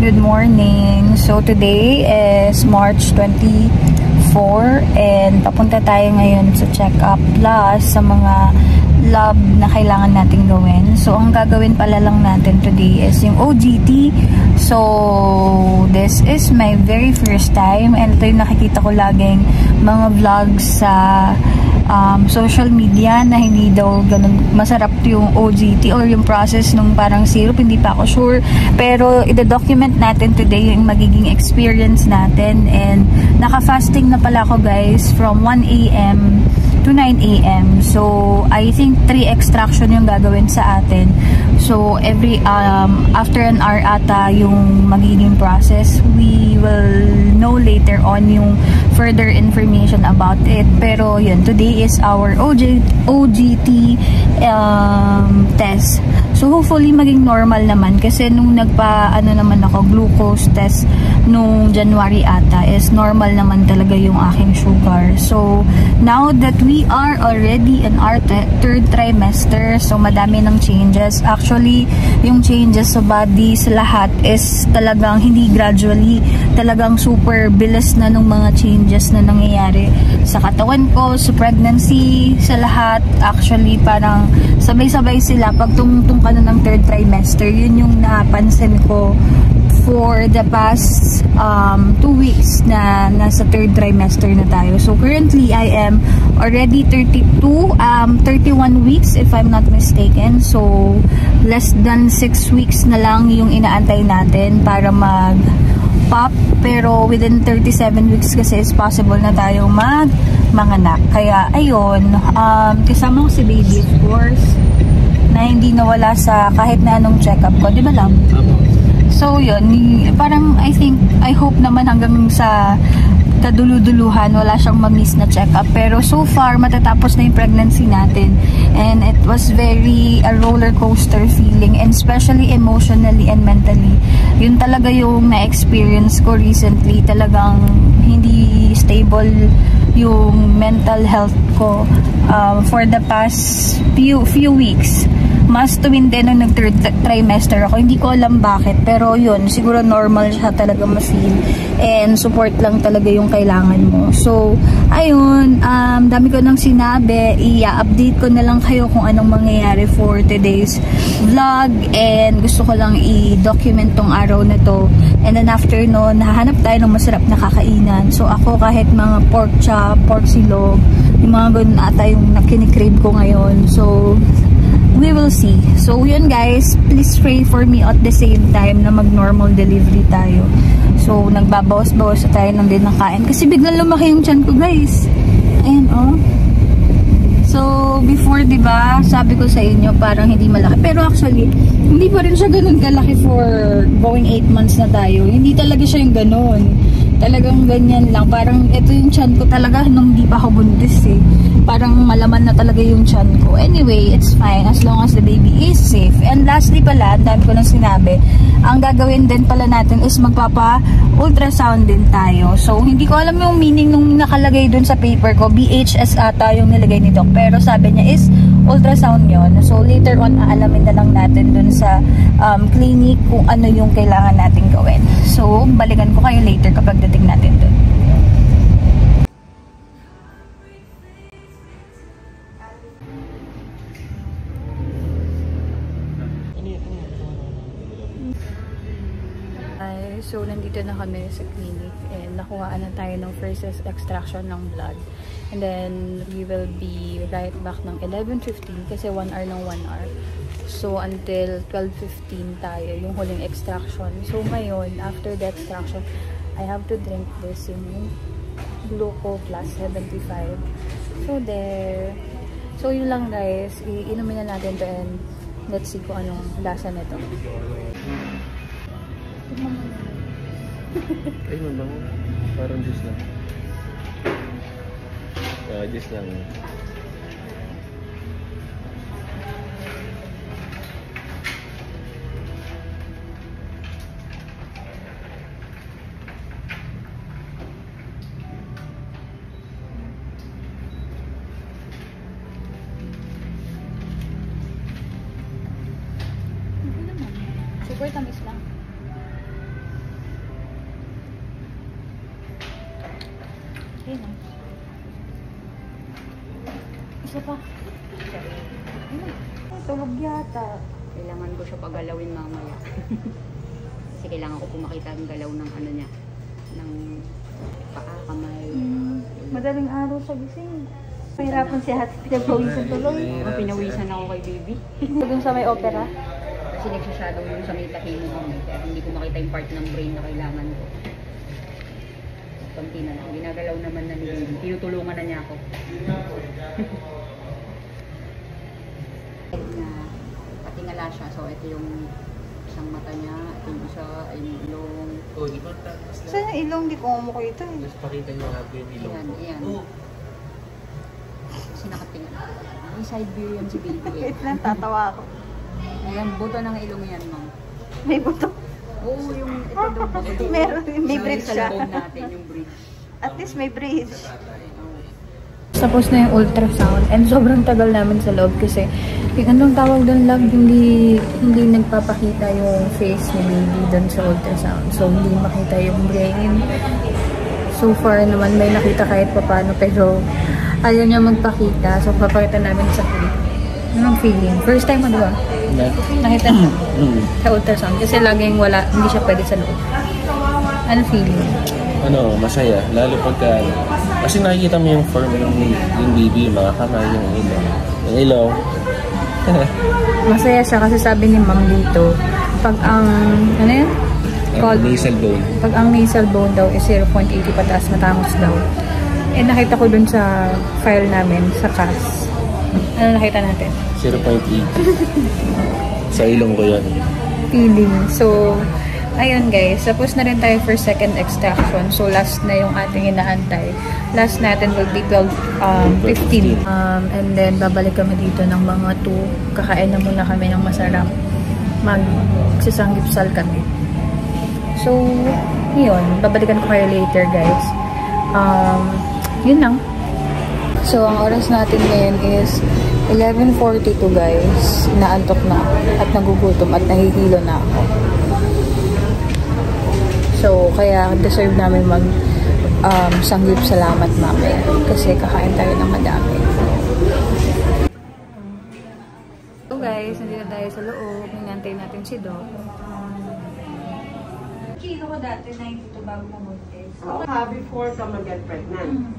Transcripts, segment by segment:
good morning. So today is March 24 and papunta tayo ngayon sa check-up plus sa mga lab na kailangan natin gawin. So ang gagawin pala lang natin today is yung OGT. So this is my very first time and ito yung nakikita ko laging mga vlogs sa social media na hindi daw ganun masarap yung OGT or yung process nung parang syrup, hindi pa ako sure, pero i-document natin today yung magiging experience natin. And naka-fasting na pala ako guys from 1 AM to 9 AM. So I think 3 extraction yung gagawin sa atin. So every after an hour ata yung magiging process. We will know later on yung further information about it. Pero yun, today is our OGT test. So hopefully maging normal naman kasi nung naman ako glucose test nung January ata is normal naman talaga yung aking sugar. So now that we are already in our third trimester, so madami ng changes. Actually, yung changes sa body sa lahat is talagang hindi gradually, talagang super bilis na nung mga changes na nangyayari sa katawan ko, sa pregnancy, sa lahat. Actually, parang sabay-sabay sila. Pag tumutong ka na ng third trimester, yun yung napansin ko for the past 2 weeks na nasa third trimester na tayo. So currently I am already 31 weeks if I'm not mistaken. So less than 6 weeks na lang yung inaantay natin para mag-pop, pero within 37 weeks kasi is possible na tayo manganak. Kaya ayun, kasama ko si baby of course na hindi nawala sa kahit na anong check-up ko, di ba lang? So yun, parang I hope naman hanggang sa kaduluduluhan wala siyang ma-miss na check-up. Pero so far, matatapos na yung pregnancy natin. And it was very a roller coaster feeling, and especially emotionally and mentally. Yun talaga yung na-experience ko recently. Talagang hindi stable yung mental health ko for the past few weeks. Mas tuwin din nung nag-third trimester ako. Hindi ko alam bakit. Pero yun, siguro normal siya talaga ma-feel. And support lang talaga yung kailangan mo. So, ayun, dami ko nang sinabi. I-update ko na lang kayo kung anong mangyayari for today's vlog. And gusto ko lang i-document tong araw na to. And then after nun, hahanap tayo ng masarap na kakainan. So, ako kahit mga pork chop, pork silog, yung mga ganun ata yung nakinikrave ko ngayon. So, we will see. So yun guys, please pray for me at the same time na mag-normal delivery tayo. So nagbabawas-bawas tayo ng din ng kain kasi biglang lumaki yung tiyan ko guys. Ayan oh. So before, diba, sabi ko sa inyo parang hindi malaki, pero actually hindi pa rin siya ganun kalaki for going 8 months na tayo. Hindi talaga siya yung ganun. Talagang ganyan lang. Parang ito yung tiyan ko talaga nung di pa ako buntis eh. Parang malaman na talaga yung tiyan ko. Anyway, it's fine as long as the baby is safe. And lastly pala, dami ko nang sinabi, ang gagawin din pala natin is magpapa-ultrasound din tayo. So, hindi ko alam yung meaning nung nakalagay dun sa paper ko. BHS ata yung nilagay ni Doc. Pero sabi niya is ultrasound yun. So, later on, aalamin na lang natin dun sa clinic kung ano yung kailangan natin gawin. So, balikan ko kayo later kapag dating natin dun. So, nandito na kami sa clinic and nakuhaan na tayo ng first extraction ng blood. And then, we will be right back ng 11:15 kasi 1 hour ng 1 hour. So, until 12:15 tayo, yung huling extraction. So, ngayon, after the extraction, I have to drink this yung Gluco Plus 75. So, there. So, yun lang guys. Iinumin na natin to and let's see kung anong lasa nito. Ay, mabango. Parang juice lang. Juice lang. Super tamis lang. Ayun na. Isa pa. Tulog yata. Kailangan ko siya pagalawin mamaya. Kasi kailangan ko po makita ang galaw ng ano niya. Ng paa, kamay. Madaling araw sa gising. Mahirapan si ate. Pinagpawisan tuloy. Pinawisan ako kay baby. Doon sa may opera. Kasi nagsashadow yung sa may tahi mo kami. Kaya hindi ko makita yung part ng brain na kailangan ko. Kunti na lang. Ginagalaw naman na ni baby. Tinutulungan na niya ako. Patingala siya. So ito yung isang mata niya. Ito yung isa ay yung ilong. Oh, di ba? Saan yung ilong? Di ko makita eh. Mas pakita niyo nga yung ilong. Ayan, ayan. Kasi nakatingala. May side view yan si baby. Wait lang, tatawa ako. Ayan, buto ng ilong yan, ma'am. May buto. Oo, yung ito daw buto. Meron, may bridge siya. Sa loob natin yung bridge. At least may bridge. Tapos na yung ultrasound and sobrang tagal namin sa loob kasi yung anong tawag doon lang, hindi nagpapakita yung face ni baby doon sa ultrasound. So, hindi makita yung brain. So far naman may nakita kahit papano pero ayaw niya magpakita. So, papakita namin sa clip. Anong feeling? First time mo, diba? Nakita niya sa ultrasound kasi laging wala, hindi siya pwede sa loob. Anong feeling? Ano, masaya. Lalo pagka, kasi nakikita mo yung form yung baby, yung mga kamay, yung ilong. Yung ilong. Masaya siya kasi sabi ni ma'am dito, pag ang, ano yun? Nasal bone. Pag ang nasal bone daw is 0.80 pataas matangos daw. Eh nakita ko dun sa file namin, sa CAS. Ano nakita natin? 0.8. Sa ilong ko yun. Feeling. So, ayun guys, tapos na rin tayo for second extraction. So, last na yung ating inaantay. Last natin will be 15. And then, babalik kami dito ng mga 2. Kakain na muna kami ng masarap. Magsasanggipsal kami. So, yun. Babalikan ko kayo later guys. Yun lang. So, ang oras natin ngayon is 11:42 guys. Naantok na at nagugutom at nahihilo na ako. So, kaya deserve namin sanggip salamat mamaya. Kasi kakain tayo ng madami. So guys, nandito tayo sa loob. Hinantay natin si Doc. Kilo ko dati, 92 bago mabuntis. Before ka mag-get pregnant.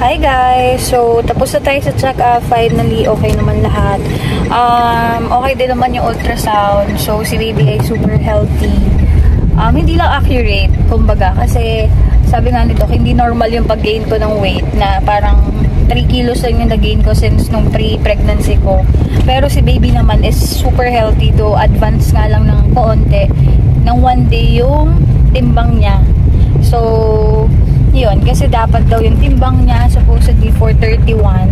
Hi guys! So, tapos na tayo sa check-up. Finally, okay naman lahat. Okay din naman yung ultrasound. So, si baby ay super healthy. Hindi lang accurate, kumbaga. Kasi, sabi nga nito, hindi normal yung pag-gain ko ng weight na parang 3 kilos lang yung nag-gain ko since nung pre-pregnancy ko. Pero si baby naman is super healthy do advance nga lang ng kaunti. Nang 1 day yung timbang niya. So, yun. Kasi dapat daw yung timbang niya supposedly for 31.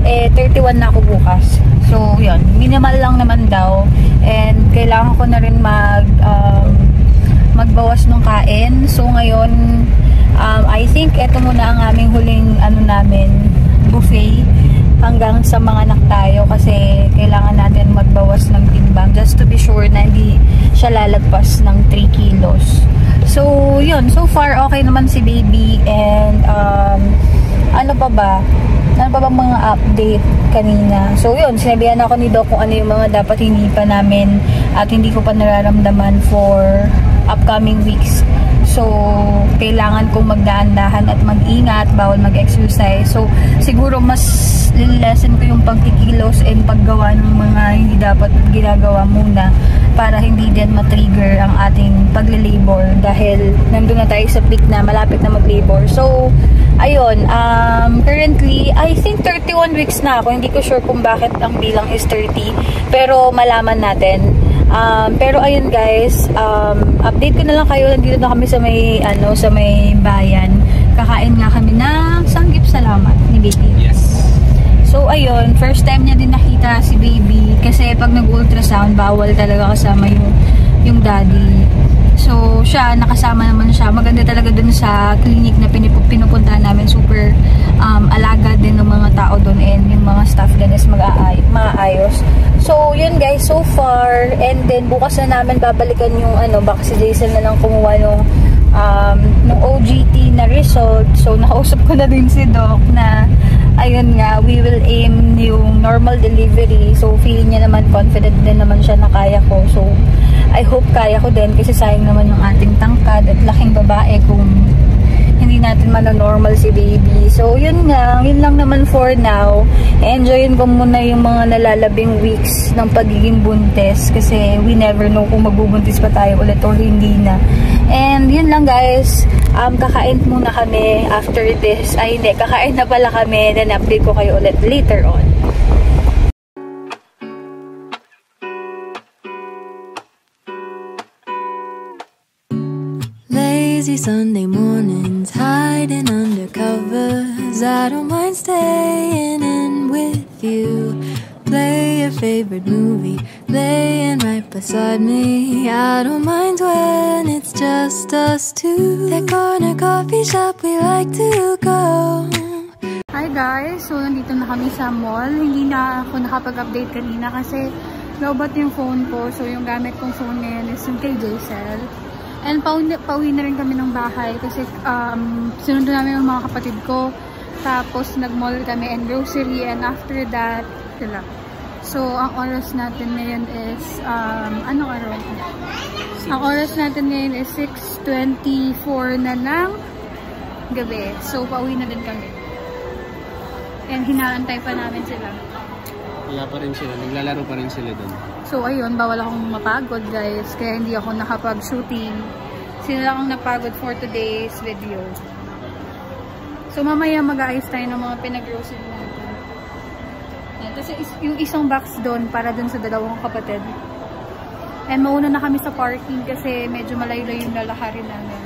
Eh, 31 na ako bukas. So, yun. Minimal lang naman daw. And, kailangan ko na rin magbawas ng kain. So, ngayon, I think ito muna ang aming huling buffet hanggang sa mga anak tayo kasi kailangan natin magbawas ng timbang just to be sure na hindi siya lalagpas ng 3 kilos. So, yun. So far, okay naman si baby and ano pa ba mga update kanina. So, yun. Sinabihan ako ni Doc kung ano yung mga dapat hindi pa namin at hindi ko pa nararamdaman for upcoming weeks. So, kailangan kong magdaan-dahan at mag-ingat, bawal mag-exercise. So, siguro mas lesson ko yung pagkikilos and paggawa ng mga hindi dapat ginagawa muna para hindi din matrigger ang ating pagle-labor dahil nandun na tayo sa peak na malapit na mag-labor. So, ayun, currently, I think 31 weeks na ako. Hindi ko sure kung bakit ang bilang is 30. Pero malaman natin. Pero ayun guys, update ko na lang kayo. Nandito na kami sa may bayan. Kakain nga kami ng sanggip salamat ni baby. Yes. So ayun, first time niya din nakita si baby kasi pag nag-ultrasound bawal talaga kasama yung daddy. So siya, nakasama naman siya. Maganda talaga dun sa clinic na pinupuntahan namin. Super alaga din ng mga tao dun and yung mga staff din is maayos. So yun guys, so far. And then bukas na namin babalikan yung baka si Jason na lang kumuha ng nung OGT na result. So, nakausap ko na din si Doc na ayun nga, we will aim yung normal delivery. So, feeling niya naman, confident din naman siya na kaya ko. So, I hope kaya ko din kasi sayang naman yung ating tangkad at laking babae kung hindi natin normal si baby. So, yun lang naman for now. Enjoyin ko muna yung mga nalalabing weeks ng pagiging buntis kasi we never know kung magbubuntis pa tayo ulit or hindi na. And yun lang guys, kakain muna kami after this. Ay hindi, kakain na pala kami. Then update ko kayo ulit later on. Lazy Sunday mornings, hiding under covers. I don't mind staying in with you. Play your favorite movie, laying right beside me. I don't mind when it's just us two. That corner coffee shop we like to go. Hi guys! So, nandito na kami sa mall. Hindi na ako nakapag-update kanina kasi lobat yung phone ko. So, yung gamit kong phone ngayon is yung kay Jaisel. And pauwi na rin kami ng bahay kasi sinunod namin yung mga kapatid ko. Tapos nag-mall kami and grocery, and after that, sila. So, ang oras natin ngayon is, anong araw? Ang oras natin ngayon is 6:24 na ng gabi. So, pauwi na din kami. And hinaantay pa namin sila. Wala pa rin sila, naglalaro pa rin sila doon. So, ayun, bawal akong mapagod guys, kaya hindi ako nakapag-shooting. Sila lang ang napagod for today's video. So, mamaya mag-aayos tayo ng mga pinag-grocery natin. Yan. Tapos yung isang box doon para doon sa dalawang kapatid. And mauna na kami sa parking kasi medyo malayo-layo yung lalakarin namin.